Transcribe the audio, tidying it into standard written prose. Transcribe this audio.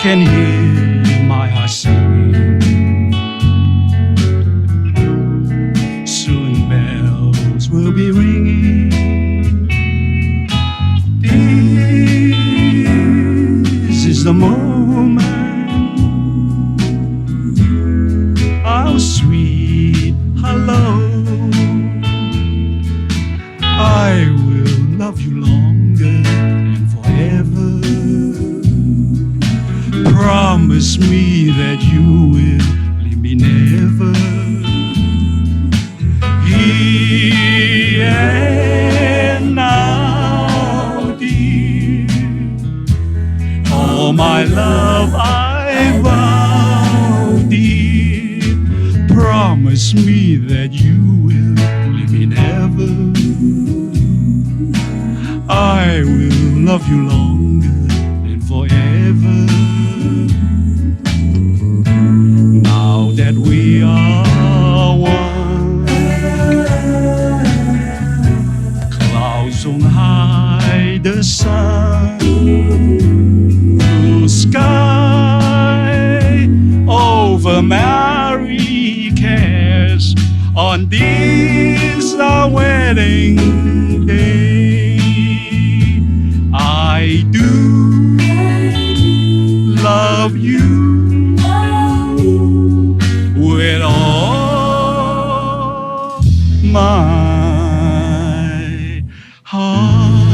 can hear my heart singing. Soon bells will be ringing. This is the moment. How sweet hello. I will love you longer and forever. Promise me that you will leave me never. Here and now, dear, all my love I vow, dear. Promise me that you will leave me never. I will love you longer and forever. Now that we are one, clouds don't hide the sun. Blue sky over Marrakesh on this our wedding day. I do love you with all my heart.